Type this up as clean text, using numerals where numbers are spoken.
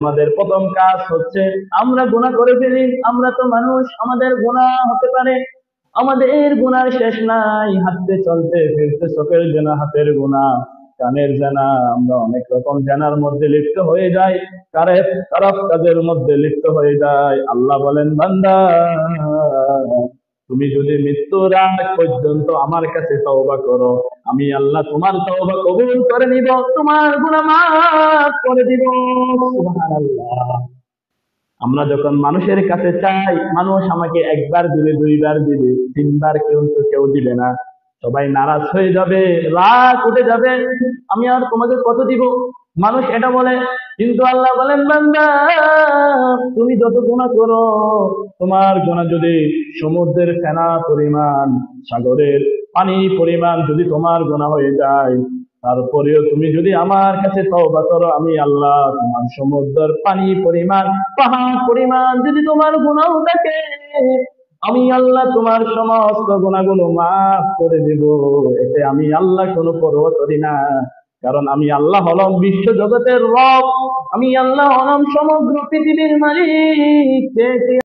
আমাদের প্রথম কাজ হচ্ছে আমরা গুনাহ করে ফেলি। আমরা তো মানুষ, আমাদের গুনাহ হতে পারে, আমাদের গুনার শেষ নাই। হাঁটতে চলতে ফিরতে চোখের জানা, হাতের গুনাহ, কানের জানা, আমরা অনেক রকম জানার মধ্যে লিপ্ত হয়ে যাই, খারাপ কাজের মধ্যে লিপ্ত হয়ে যায়। আল্লাহ বলেন, বান্দা তুমি যদি মৃত্যুর আগ পর্যন্ত আমার কাছে তওবা করো, আমি আল্লাহ তোমার তওবা কবুল করে নিব, তোমার গুনাহ মাফ করে দিব। সুবহানাল্লাহ। আমরা যখন মানুষের কাছে চাই, মানুষ আমাকে একবার দিবে, দুইবার দিবে, তিনবার কেউ দিবে না, সবাই নারাজ হয়ে যাবে, রাগ উঠে যাবে, আমি আর তোমাকে কত দিব। মানুষ এটা বলে। কিন্তু আল্লাহ বলেন, বান্দা তুমি যত গুনাহ করো, তোমার গুনাহ যদি সমুদ্রের ফেনা পরিমাণ, সাগরের পানি পরিমাণ যদি তোমার গুনাহ হয়ে যায়, তারপরেও তুমি যদি আমার কাছে তওবা করো, আমি আল্লাহ তোমার সমুদ্রের পানি পরিমাণ, পাহাড় পরিমাণ যদি তোমার গুনাহ থাকে, আমি আল্লাহ তোমার সমস্ত গুনাহগুলো মাফ করে দেব। এতে আমি আল্লাহ কোনো পরোয়া করি না। কারণ আমি আল্লাহ হলাম বিশ্ব জগতের রব, আমি আল্লাহ হলাম সমগ্র পৃথিবীর মালিক।